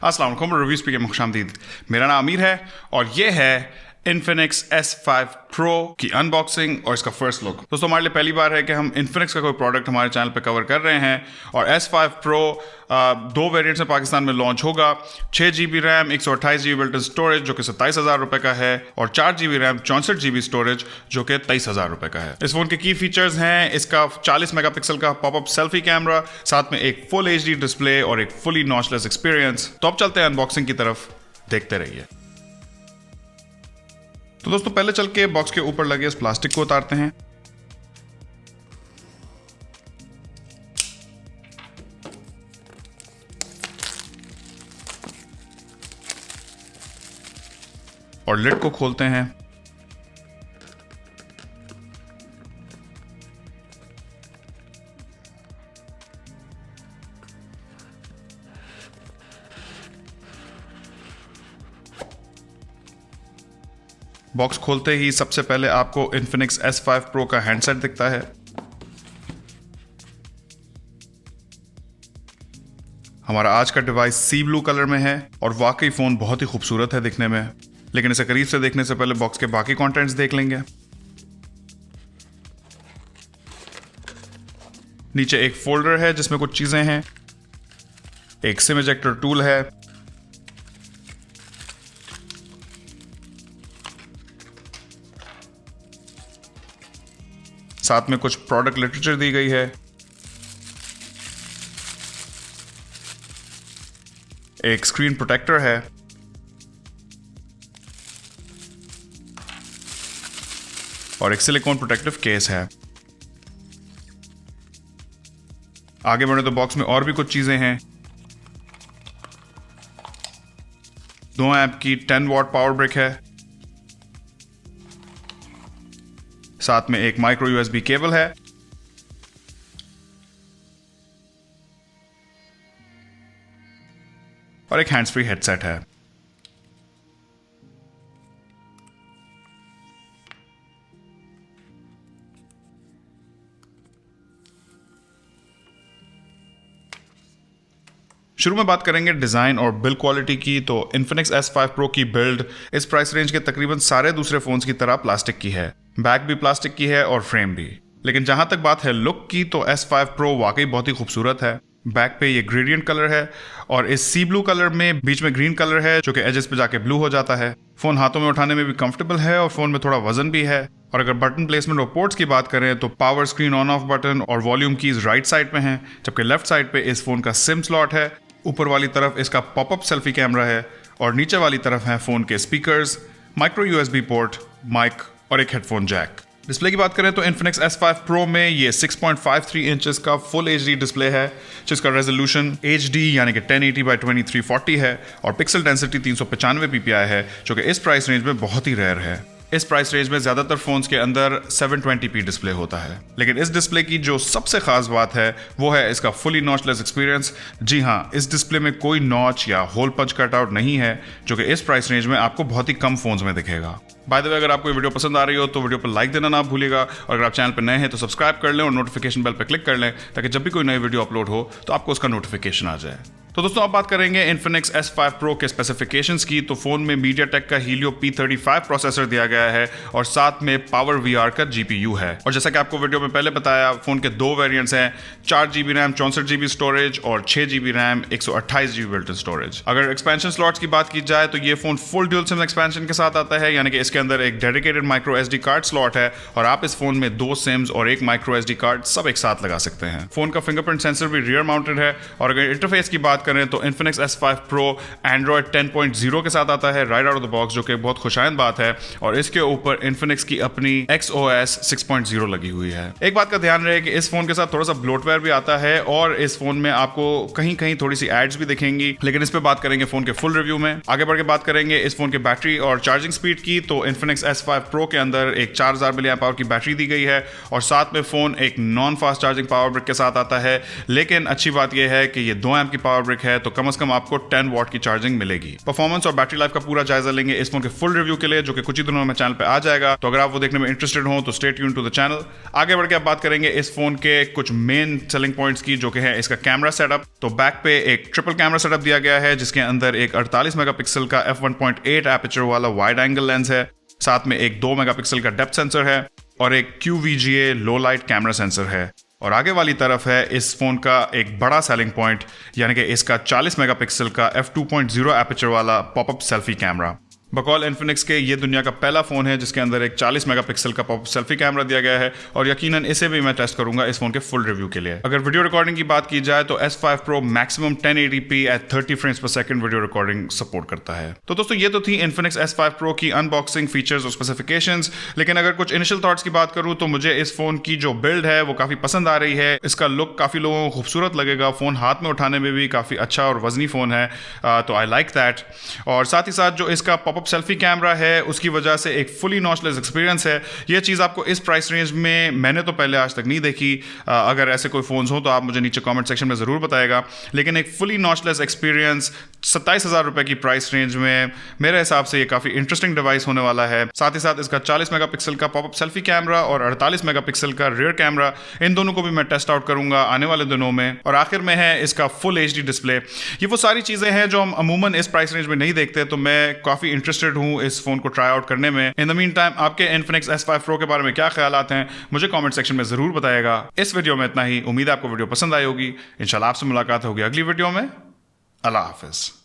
अस्सलाम वालेकुम, रिव्यूज पे खुशामदीद। मेरा नाम अमीर है और ये है Infinix S5 Pro की अनबॉक्सिंग और इसका फर्स्ट लुक। दोस्तों, हमारे लिए पहली बार है कि हम Infinix का कोई प्रोडक्ट हमारे चैनल पे कवर कर रहे हैं और S5 Pro दो वेरिएंट्स में पाकिस्तान में लॉन्च होगा। 6GB RAM, 128GB built in storage जो कि 27,000 रुपए का है, और 4GB रैम, 64GB स्टोरेज जो कि 23,000 रुपए का है। इस फोन के की फीचर्स हैं इसका 40 मेगापिक्सल का पॉपअप सेल्फी कैमरा, साथ में एक फुल HD डिस्प्ले और एक फुली नॉचलेस एक्सपीरियंस। तो अब चलते हैं अनबॉक्सिंग की तरफ, देखते रहिए। तो दोस्तों, पहले चल के बॉक्स के ऊपर लगे इस प्लास्टिक को उतारते हैं। और लिड को खोलते हैं। बॉक्स खोलते ही सबसे पहले आपको Infinix S5 Pro का हैंडसेट दिखता है। हमारा आज का डिवाइस सी ब्लू कलर में है और वाकई फोन बहुत ही खूबसूरत है दिखने में, लेकिन इसे करीब से देखने से पहले बॉक्स के बाकी कंटेंट्स देख लेंगे। नीचे एक फोल्डर है जिसमें कुछ चीजें हैं, एक सिम इजेक्टर टूल है, साथ में कुछ प्रोडक्ट लिटरेचर दी गई है, एक स्क्रीन प्रोटेक्टर है, और एक सिलिकॉन प्रोटेक्टिव केस है। आगे बढ़े तो बॉक्स में और भी कुछ चीजें हैं। 2 एम्प की 10 वॉट पावर ब्रिक है, साथ में एक माइक्रो USB केबल है, और एक हैंड्स फ्री हेडसेट है। शुरू में बात करेंगे डिजाइन और बिल्ड क्वालिटी की। तो Infinix S5 Pro की बिल्ड इस प्राइस रेंज के तकरीबन सारे दूसरे फोन्स की तरह प्लास्टिक की है। बैक भी प्लास्टिक की है और फ्रेम भी। लेकिन जहां तक बात है लुक की, तो S5 Pro वाकई बहुत ही खूबसूरत है। बैक पे ये ग्रेडियंट कलर है और इस सी ब्लू कलर में बीच में ग्रीन कलर है जो कि एजेस पे जाके ब्लू हो जाता है। फोन हाथों में उठाने में भी कंफर्टेबल है और फोन में थोड़ा वजन भी है। और अगर बटन प्लेसमेंट और पोर्ट्स की बात करें तो power, screen on off button और वॉल्यूम कीज राइट साइड पे हैं, जबकि लेफ्ट साइड पे इस फोन का सिम स्लॉट है। ऊपर वाली तरफ इसका पॉपअप सेल्फी कैमरा है और नीचे वाली तरफ है फोन के speakers, micro USB port, mic और एक हेडफोन जैक। डिस्प्ले की बात करें तो Infinix S5 Pro में ये 6.53 इंचेस का फुल HD डिस्प्ले है, जिसका रेजोल्यूशन HD यानी कि 1080x2340 है और पिक्सल डेंसिटी 395 ppi है, जो कि इस प्राइस रेंज में बहुत ही रेयर है। इस प्राइस रेंज में ज्यादातर फोन्स के अंदर 720p डिस्प्ले होता है, लेकिन इस डिस्प्ले की जो सबसे खास बात है वो है इसका फुली नॉचलेस एक्सपीरियंस। जी हाँ, इस डिस्प्ले में कोई नॉच या होल पंच कटआउट नहीं है, जो कि इस प्राइस रेंज में आपको बहुत ही कम फोन्स में दिखेगा। बाय द वे, अगर आपको ये वीडियो पसंद आ रही हो तो वीडियो पर लाइक देना ना भूलिएगा, और अगर आप चैनल पर नए हैं तो सब्सक्राइब कर लें और नोटिफिकेशन बेल पर क्लिक कर लें, ताकि जब भी कोई नई वीडियो अपलोड हो तो आपको उसका नोटिफिकेशन आ जाए। तो दोस्तों, अब बात करेंगे Infinix S5 Pro के स्पेसिफिकेशंस की। तो फोन में MediaTek का Helio P35 प्रोसेसर दिया गया है और साथ में Power VR का GPU है। और जैसा कि आपको वीडियो में पहले बताया, फोन के दो वेरिएंट्स हैं, 4GB रैम, 64GB स्टोरेज और 6GB RAM, 128GB built in storage. अगर एक्सपेंशन स्लॉट्स की बात की जाए तो ये phone full dual SIM expansion के साथ आता है, यानी कि इसके अंदर एक dedicated micro SD card slot है और आप इस फोन में 2 सिम्स और एक माइक्रो SD कार्ड सब एक साथ लगा सकते हैं। फोन का फिंगरप्रिंट सेंसर भी रियर माउंटेड है। और अगर इंटरफेस की बात करें तो Infinix S5 Pro Android 10.0 के साथ आता है right out of the box, जो कि बहुत खुशाइंद बात है। और इसके ऊपर Infinix की अपनी XOS 6.0 लगी हुई है। एक बात का ध्यान रहे कि इस फोन के साथ थोड़ा सा ब्लोटवेयर भी आता है और इस फोन में आपको कहीं कहीं थोड़ी सी एड्स भी दिखेंगी, लेकिन इस पे बात करेंगे फोन के फुल रिव्यू में। आगे बढ़ के बात करेंगे इस फोन के बैटरी और चार्जिंग स्पीड की। तो Infinix S5 Pro के अंदर एक 4000 mAh की बैटरी दी गई है और साथ में फोन एक non fast charging power brick के साथ आता है। लेकिन अच्छी बात यह है कि ये 2 एम्प की पावर ब्रिक नेटवर्क है तो कम से कम आपको 10 वॉट की चार्जिंग मिलेगी। परफॉर्मेंस और बैटरी लाइफ का पूरा जायजा लेंगे इस फोन के फुल रिव्यू के लिए, जो कि कुछ ही दिनों में चैनल पे आ जाएगा। तो अगर आप वो देखने में इंटरेस्टेड हो तो stay tuned to the channel. आगे बढ़ के आप बात करेंगे इस फोन के कुछ मेन सेलिंग पॉइंट्स की, जो कि है इसका कैमरा सेटअप। तो बैक पे एक ट्रिपल कैमरा सेटअप दिया गया है, जिसके अंदर एक 48 मेगापिक्सल का f1.8 एपर्चर वाला वाइड एंगल लेंस है, साथ में एक 2 मेगापिक्सल का डेप्थ सेंसर है और एक QVGA लो लाइट कैमरा सेंसर है। और आगे वाली तरफ है इस फोन का एक बड़ा सेलिंग पॉइंट, यानी कि इसका 40 मेगापिक्सल का f2.0 एपर्चर वाला पॉपअप सेल्फी कैमरा। बकौल इन्फिनिक्स के ये दुनिया का पहला फोन है जिसके अंदर एक 40 मेगापिक्सल का पॉपअप सेल्फी कैमरा दिया गया है, और यकीनन इसे भी मैं टेस्ट करूंगा इस फोन के फुल रिव्यू के लिए। अगर वीडियो रिकॉर्डिंग की बात की जाए तो S5 Pro maximum 1080p at 30 frames per second video recording support करता है। तो दोस्तों ये तो थी इन्फिनिक्स S5 Pro की अनबॉक्सिंग, फीचर्स और स्पेसिफिकेशंस। लेकिन अगर कुछ इनिशियल थॉट्स की बात करूं तो मुझे इस फोन की जो बिल्ड है वो काफी पसंद आ रही है। इसका लुक काफी लोगों को खूबसूरत लगेगा, फोन हाथ में उठाने में भी काफी अच्छा और वजनी फोन है, तो आई लाइक दैट। और साथ ही साथ जो इसका पॉपअप सेल्फी कैमरा है उसकी वजह से एक फुली नॉचलेस एक्सपीरियंस है। यह चीज़ आपको इस प्राइस रेंज में मैंने तो पहले आज तक नहीं देखी। अगर ऐसे कोई फोन्स हो तो आप मुझे नीचे कमेंट सेक्शन में ज़रूर बताएगा। लेकिन एक फुली नॉचलेस एक्सपीरियंस 27,000 रुपए की प्राइस रेंज में मेरे हिसाब से ये काफ़ी इंटरेस्टिंग डिवाइस होने वाला है। साथ ही साथ इसका 40 मेगापिक्सल का पॉपअप सेल्फी कैमरा और 48 मेगापिक्सल का रियर कैमरा, इन दोनों को भी मैं टेस्ट आउट करूंगा आने वाले दिनों में। और आखिर में है इसका फुल HD डिस्प्ले। ये वो सारी चीज़ें हैं जो हम अमूमन इस प्राइस रेंज में नहीं देखते, तो मैं काफ़ी इंटरेस्टेड हूँ इस फोन को ट्राई आउट करने में। इन द मीन टाइम आपके इन्फिनिक्स S5 Pro के बारे में क्या ख्यालात हैं मुझे कमेंट सेक्शन में जरूर बताइएगा। इस वीडियो में इतना ही। उम्मीद है आपको वीडियो पसंद आई होगी। इंशाल्लाह आपसे मुलाकात होगी अगली वीडियो में। अल्लाह हाफिज।